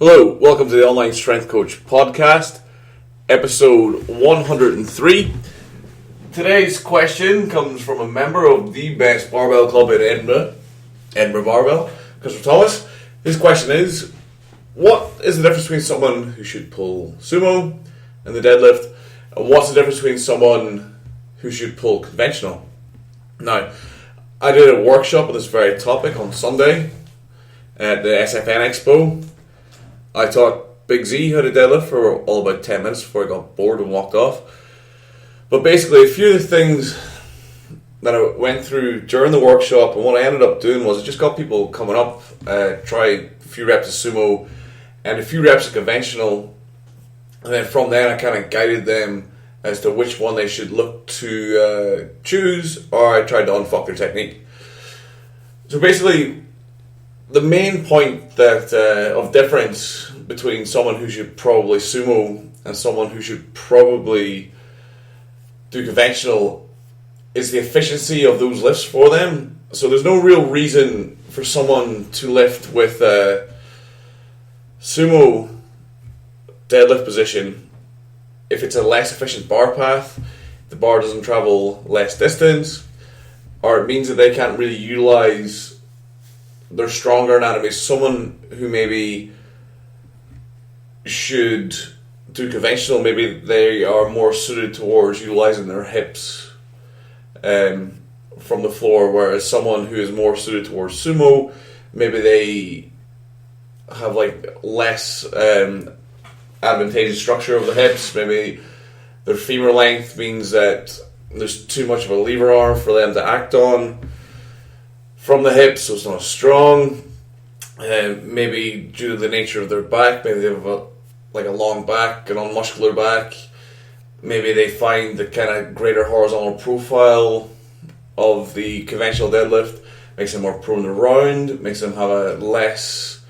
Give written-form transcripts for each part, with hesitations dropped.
Hello, welcome to the Online Strength Coach podcast, episode 103. Today's question comes from a member of the best barbell club in Edinburgh Barbell, Christopher Thomas. His question is, what is the difference between someone who should pull sumo and the deadlift, and what's the difference between someone who should pull conventional? Now, I did a workshop on this very topic on Sunday at the SFN Expo. I taught Big Z how to deadlift for all about 10 minutes before I got bored and walked off. But basically, a few of the things that I went through during the workshop, and what I ended up doing was I just got people coming up, tried a few reps of sumo and a few reps of conventional, and then from there I kind of guided them as to which one they should look to choose, or I tried to unfuck their technique. So basically, the main point that of difference between someone who should probably sumo and someone who should probably do conventional is the efficiency of those lifts for them. So there's no real reason for someone to lift with a sumo deadlift position if it's a less efficient bar path, the bar doesn't travel less distance, or it means that they can't really utilize their stronger anatomy. Someone who maybe should do conventional, maybe they are more suited towards utilizing their hips from the floor, whereas someone who is more suited towards sumo, maybe they have like less advantageous structure of the hips. Maybe their femur length means that there's too much of a lever arm for them to act on from the hips, so it's not as strong. Maybe due to the nature of their back, maybe they have a long back, an unmuscular back. Maybe they find the kind of greater horizontal profile of the conventional deadlift makes them more prone to round, makes them have a less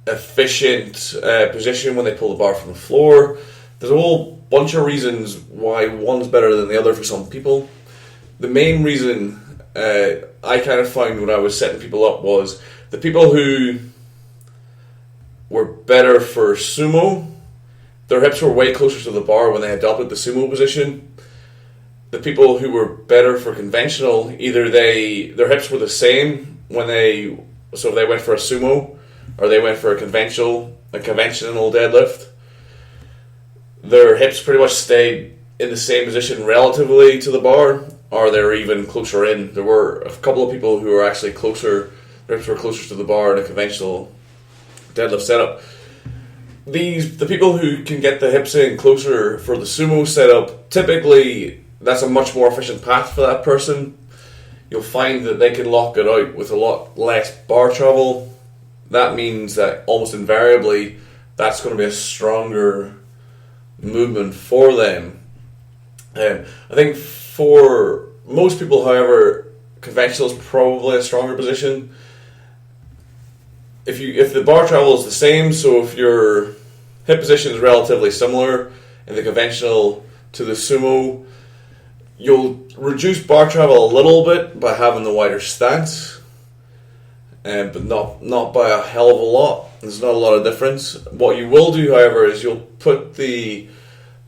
efficient position when they pull the bar from the floor. There's a whole bunch of reasons why one's better than the other for some people. The main reason I kind of found when I was setting people up was the people who were better for sumo, their hips were way closer to the bar when they adopted the sumo position. The people who were better for conventional, either their hips were the same so if they went for a sumo or they went for a conventional deadlift, their hips pretty much stayed in the same position relatively to the bar, or they're even closer in. There were a couple of people who were actually closer, their hips were closer to the bar in a conventional deadlift setup. The people who can get the hips in closer for the sumo setup, typically that's a much more efficient path for that person. You'll find that they can lock it out with a lot less bar travel. That means that almost invariably that's going to be a stronger movement for them. I think for most people, however, conventional is probably a stronger position. If the bar travel is the same, so if your hip position is relatively similar in the conventional to the sumo, you'll reduce bar travel a little bit by having the wider stance, but not by a hell of a lot. There's not a lot of difference. What you will do, however, is you'll put the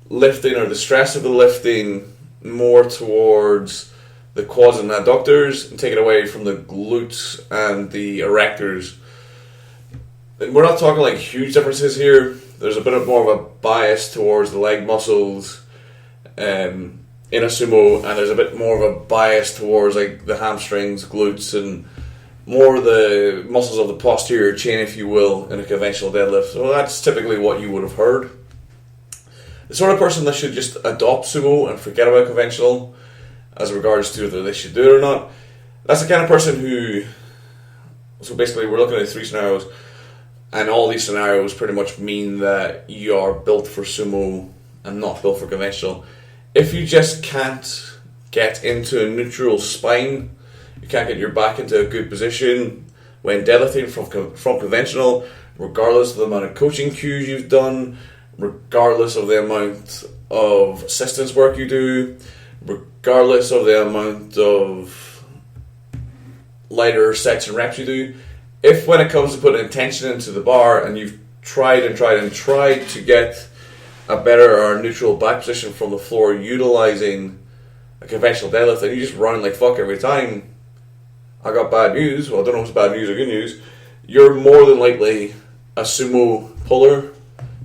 lifting or the stress of the lifting more towards the quads and adductors and take it away from the glutes and the erectors. And we're not talking like huge differences here. There's a bit more of a bias towards the leg muscles in a sumo, and there's a bit more of a bias towards like the hamstrings, glutes, and more the muscles of the posterior chain, if you will, in a conventional deadlift. So that's typically what you would have heard. The sort of person that should just adopt sumo and forget about conventional as regards to whether they should do it or not, that's the kind of person who, so basically we're looking at 3 scenarios, and all these scenarios pretty much mean that you are built for sumo and not built for conventional. If you just can't get into a neutral spine, you can't get your back into a good position when deadlifting from conventional, regardless of the amount of coaching cues you've done, regardless of the amount of assistance work you do, regardless of the amount of lighter sets and reps you do, if when it comes to putting intention into the bar and you've tried to get a better or neutral back position from the floor utilizing a conventional deadlift, and you just run like fuck every time, I got bad news. Well, I don't know if it's bad news or good news. You're more than likely a sumo puller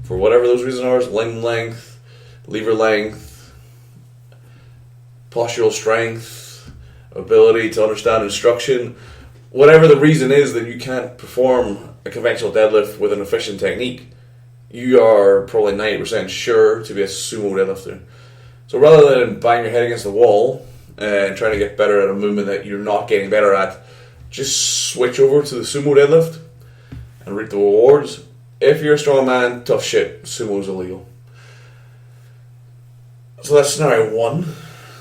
for whatever those reasons are: limb length, lever length, postural strength, ability to understand instruction. Whatever the reason is that you can't perform a conventional deadlift with an efficient technique, you are probably 90% sure to be a sumo deadlifter. So rather than bang your head against the wall and trying to get better at a movement that you're not getting better at, just switch over to the sumo deadlift and reap the rewards. If you're a strong man, tough shit, sumo's illegal. So that's scenario 1.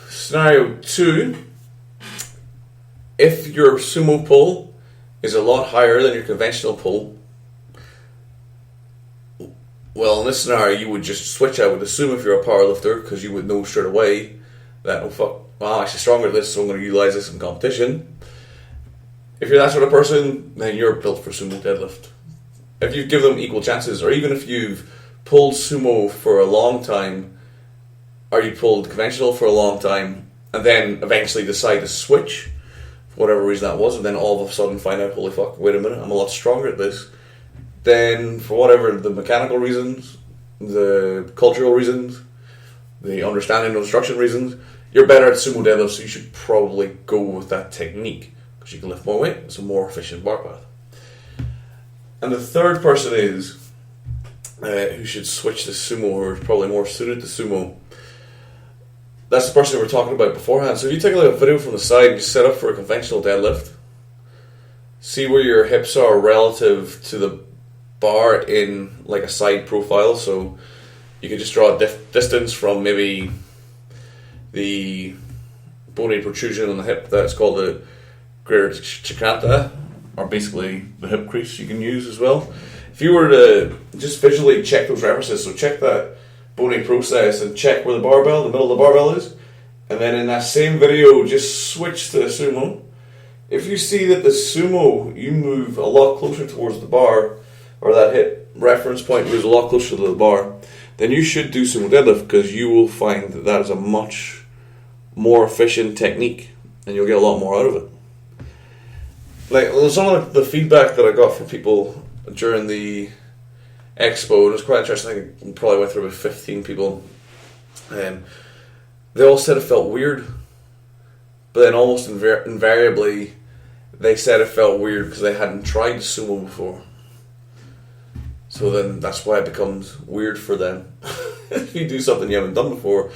Scenario 2, if your sumo pull is a lot higher than your conventional pull, well, in this scenario, you would just switch out with the sumo if you're a powerlifter, because you would know straight away that, oh fuck, well, I'm actually stronger at this, so I'm going to utilize this in competition. If you're that sort of person, then you're built for sumo deadlift. If you give them equal chances, or even if you've pulled sumo for a long time, or you pulled conventional for a long time, and then eventually decide to switch, for whatever reason that was, and then all of a sudden find out, holy fuck, wait a minute, I'm a lot stronger at this, then for whatever the mechanical reasons, the cultural reasons, the understanding of instruction reasons, you're better at sumo deadlift, so you should probably go with that technique, because you can lift more weight. It's a more efficient bar path. And the third person is who should switch to sumo, or is probably more suited to sumo. That's the person we were talking about beforehand. So if you take a video from the side and you set up for a conventional deadlift, see where your hips are relative to the bar in like a side profile. So you could just draw a distance from maybe the bony protrusion on the hip. That's called the greater trochanter, or basically the hip crease you can use as well. If you were to just visually check those references, so check that bony process and check where the barbell, the middle of the barbell is, and then in that same video just switch to the sumo. If you see that the sumo, you move a lot closer towards the bar, or that hip reference point moves a lot closer to the bar, then you should do sumo deadlift, because you will find that that is a much more efficient technique and you'll get a lot more out of it. Like, some of the feedback that I got from people during the expo, it was quite interesting. I think I probably went through about 15 people, and they all said it felt weird, but then almost invariably they said it felt weird because they hadn't tried sumo before. So then that's why it becomes weird for them. If you do something you haven't done before,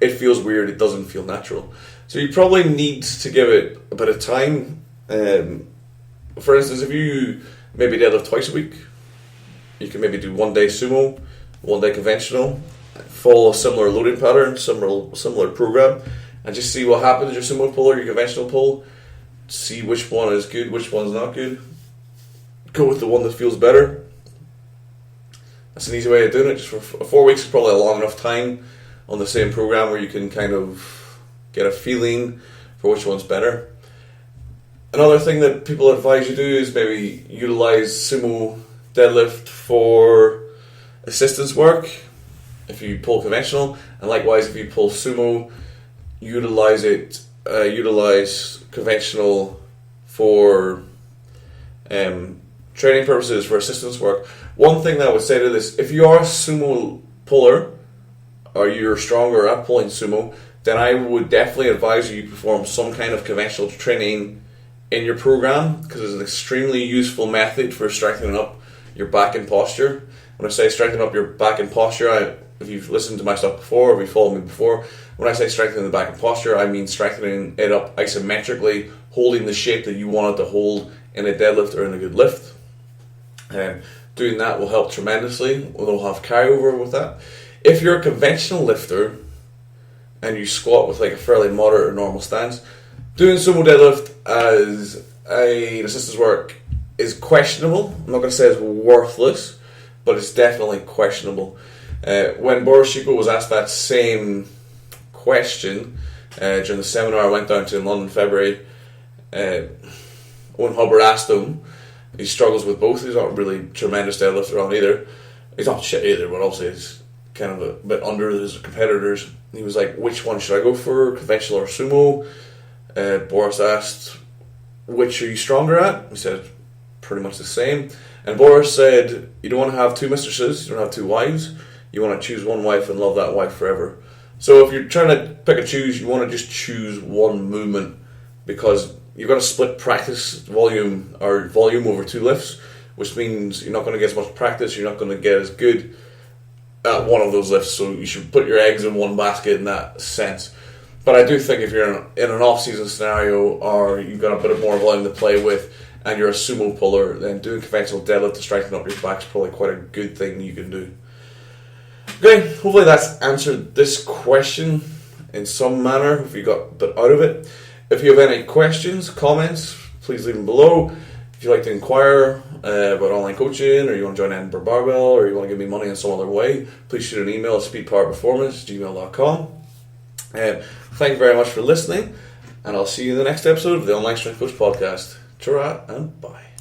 it feels weird, it doesn't feel natural. So you probably need to give it a bit of time. For instance, if you maybe deadlift twice a week, you can maybe do 1 day sumo, 1 day conventional, follow a similar loading pattern, similar program, and just see what happens, your sumo pull or your conventional pull. See which one is good, which one's not good. Go with the one that feels better. That's an easy way of doing it. Just for 4 weeks is probably a long enough time on the same program where you can kind of get a feeling for which one's better. Another thing that people advise you do is maybe utilize sumo deadlift for assistance work if you pull conventional, and likewise if you pull sumo, utilize conventional for training purposes, for assistance work. One thing that I would say to this, if you are a sumo puller or you're stronger at pulling sumo, then I would definitely advise you perform some kind of conventional training in your program, because it's an extremely useful method for strengthening up your back and posture. When I say strengthening up your back and posture, if you've listened to my stuff before, or if you followed me before, when I say strengthening the back and posture, I mean strengthening it up isometrically, holding the shape that you want it to hold in a deadlift or in a good lift. Doing that will help tremendously. We'll have carryover with that. If you're a conventional lifter and you squat with like a fairly moderate or normal stance, doing sumo deadlift as an assistance work is questionable. I'm not going to say it's worthless, but it's definitely questionable. When Boris Shiko was asked that same question during the seminar I went down to in London in February, Owen Hubbard asked him, He struggles with both. He's not really tremendous deadlifter on either. He's not shit either, but obviously he's kind of a bit under his competitors. He was like, which one should I go for, conventional or sumo? Boris asked, which are you stronger at? He said, pretty much the same. And Boris said, you don't want to have two mistresses, you don't have two wives. You want to choose one wife and love that wife forever. So if you're trying to pick and choose, you want to just choose one movement, because you've got to split practice volume over two lifts, which means you're not going to get as much practice, you're not going to get as good at one of those lifts, so you should put your eggs in one basket in that sense. But I do think if you're in an off-season scenario, or you've got a bit more volume to play with, and you're a sumo puller, then doing conventional deadlift to strengthen up your back is probably quite a good thing you can do. Okay, hopefully that's answered this question in some manner, if you got a bit out of it. If you have any questions, comments, please leave them below. If you'd like to inquire about online coaching, or you want to join Edinburgh Barbell, or you want to give me money in some other way, please shoot an email at speedpowerperformance@gmail.com. Thank you very much for listening, and I'll see you in the next episode of the Online Strength Coach Podcast. Ta-ra and bye.